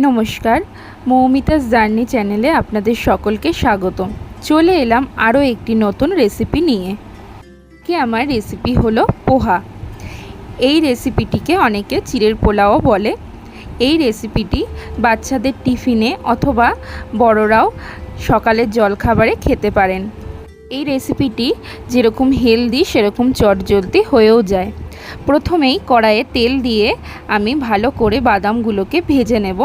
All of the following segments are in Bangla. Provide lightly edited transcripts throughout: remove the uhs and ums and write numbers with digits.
নমস্কার, মৌমিতাস জার্নি চ্যানেলে আপনাদের সকলকে স্বাগত। চলে এলাম আরও একটি নতুন রেসিপি নিয়ে। আমার রেসিপি হলো পোহা। এই রেসিপিটিকে অনেকে চিড়ের পোলাও বলে। এই রেসিপিটি বাচ্চাদের টিফিনে অথবা বড়রাও সকালের জলখাবারে খেতে পারেন। এই রেসিপিটি যেরকম হেলদি সেরকম চটজলদি হয়েও যায়। প্রথমেই কড়াইয়ে তেল দিয়ে আমি ভালো করে বাদামগুলোকে ভেজে নেব।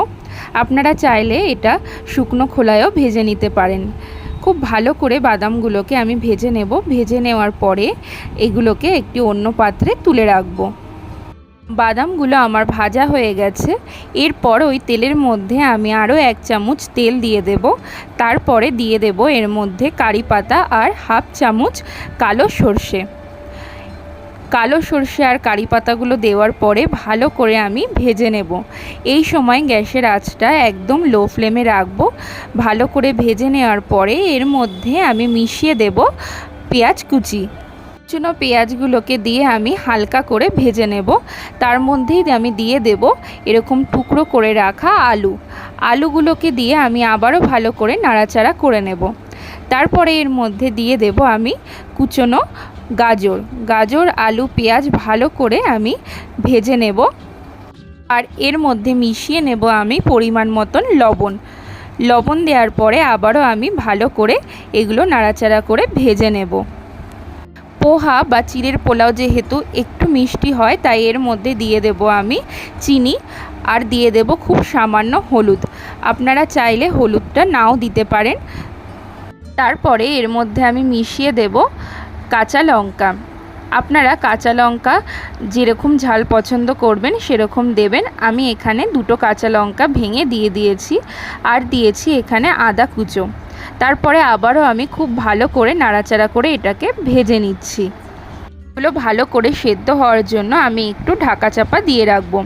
আপনারা চাইলে এটা শুকনো খোলায়ও ভেজে নিতে পারেন। খুব ভালো করে বাদামগুলোকে আমি ভেজে নেব। ভেজে নেওয়ার পরে এগুলোকে একটি অন্য পাত্রে তুলে রাখব। বাদামগুলো আমার ভাজা হয়ে গেছে। এরপর ওই তেলের মধ্যে আমি আরও 1 চামচ তেল দিয়ে দেব। তারপরে দিয়ে দেব এর মধ্যে কারি পাতা আর হাফ চামচ কালো সর্ষে। কালো সর্ষে আর কারি পাতাগুলো দেওয়ার পরে ভালো করে আমি ভেজে নেব। এই সময় গ্যাসের আঁচটা একদম লো ফ্লেমে রাখব। ভালো করে ভেজে নেওয়ার পরে এর মধ্যে আমি মিশিয়ে দেব পেঁয়াজ কুচি। পেঁয়াজগুলোকে দিয়ে আমি হালকা করে ভেজে নেব। তার মধ্যেই আমি দিয়ে দেব এরকম টুকরো করে রাখা আলুগুলোকে দিয়ে আমি আবারও ভালো করে নাড়াচাড়া করে নেব। তারপরে এর মধ্যে দিয়ে দেব আমি কুচনো গাজর আলু পেঁয়াজ ভালো করে আমি ভেজে নেব। আর এর মধ্যে মিশিয়ে নেব আমি পরিমাণ মতন লবণ দেওয়ার পরে আবারও আমি ভালো করে এগুলো নাড়াচাড়া করে ভেজে নেব। পোহা বা চিড়ের পোলাও যেহেতু একটু মিষ্টি হয়, তাই এর মধ্যে দিয়ে দেব আমি চিনি আর দিয়ে দেব খুব সামান্য হলুদ। আপনারা চাইলে হলুদটা নাও দিতে পারেন। তারপরে এর মধ্যে আমি মিশিয়ে দেব কাঁচা লঙ্কা। আপনারা কাঁচা লঙ্কা যেরকম ঝাল পছন্দ করবেন সেরকম দেবেন। আমি এখানে 2টো কাঁচা লঙ্কা ভেঙে দিয়ে দিয়েছি আর দিয়েছি এখানে আদা কুচো। তারপরে আবারও আমি খুব ভালো করে নাড়াচাড়া করে এটাকে ভেজে নিচ্ছি। এগুলো ভালো করে সেদ্ধ হওয়ার জন্য আমি একটু ঢাকা চাপা দিয়ে রাখবো।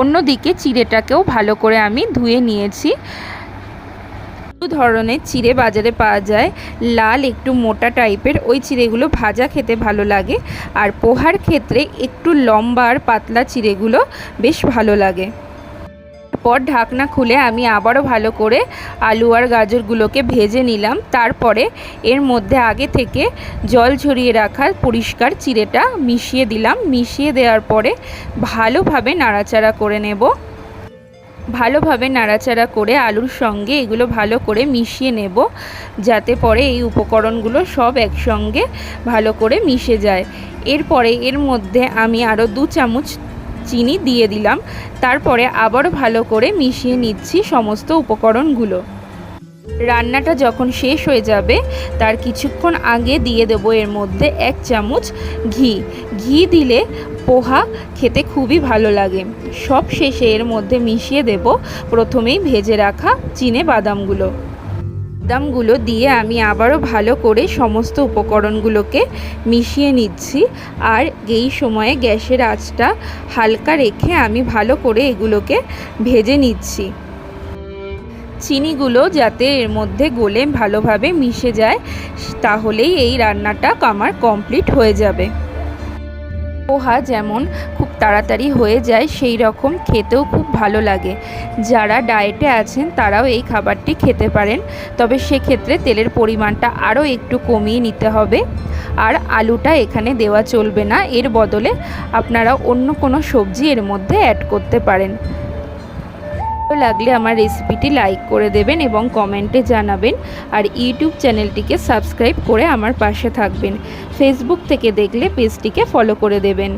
অন্যদিকে চিড়েটাকেও ভালো করে আমি ধুয়ে নিয়েছি। দু ধরনের চিড়ে বাজারে পাওয়া যায়। লাল একটু মোটা টাইপের, ওই চিড়েগুলো ভাজা খেতে ভালো লাগে। আর পোহার ক্ষেত্রে একটু লম্বা আর পাতলা চিড়েগুলো বেশ ভালো লাগে। পর ঢাকনা খুলে আমি আবারও ভালো করে আলু আর গাজরগুলোকে ভেজে নিলাম। তারপরে এর মধ্যে আগে থেকে জল ঝরিয়ে রাখা পরিষ্কার চিড়েটা মিশিয়ে দিলাম। মিশিয়ে দেওয়ার পরে ভালোভাবে নাড়াচাড়া করে নেব। ভালোভাবে নাড়াচাড়া করে আলুর সঙ্গে এগুলো ভালো করে মিশিয়ে নেব, যাতে পরে এই উপকরণগুলো সব একসঙ্গে ভালো করে মিশে যায়। এরপরে এর মধ্যে আমি আরও 2 চামচ চিনি দিয়ে দিলাম। তারপরে আবারও ভালো করে মিশিয়ে নিচ্ছি সমস্ত উপকরণগুলো। রান্নাটা যখন শেষ হয়ে যাবে তার কিছুক্ষণ আগে দিয়ে দেব এর মধ্যে 1 চামচ ঘি দিলে পোহা খেতে খুবই ভালো লাগে। সব শেষে এর মধ্যে মিশিয়ে দেব প্রথমেই ভেজে রাখা বাদামগুলো দিয়ে আমি আবারও ভালো করে সমস্ত উপকরণগুলোকে মিশিয়ে নিচ্ছি। আর এই সময়ে গ্যাসের আঁচটা হালকা রেখে আমি ভালো করে এগুলোকে ভেজে নিচ্ছি। চিনিগুলো যাতে এর মধ্যে গলে ভালোভাবে মিশে যায়, তাহলেই এই রান্নাটা আমার কমপ্লিট হয়ে যাবে। পোহা যেমন খুব তাড়াতাড়ি হয়ে যায়, সেই রকম খেতেও খুব ভালো লাগে। যারা ডায়েটে আছেন তারাও এই খাবারটি খেতে পারেন, তবে সেক্ষেত্রে তেলের পরিমাণটা আরও একটু কমিয়ে নিতে হবে। আর আলুটা এখানে দেওয়া চলবে না, এর বদলে আপনারা অন্য কোনো সবজি এর মধ্যে অ্যাড করতে পারেন। ভালো লাগলে আমার রেসিপিটি লাইক করে দেবেন এবং কমেন্টে জানাবেন। আর ইউটিউব চ্যানেলটিকে সাবস্ক্রাইব করে আমার পাশে থাকবেন। ফেসবুক থেকে দেখলে পেজটিকে ফলো করে দেবেন।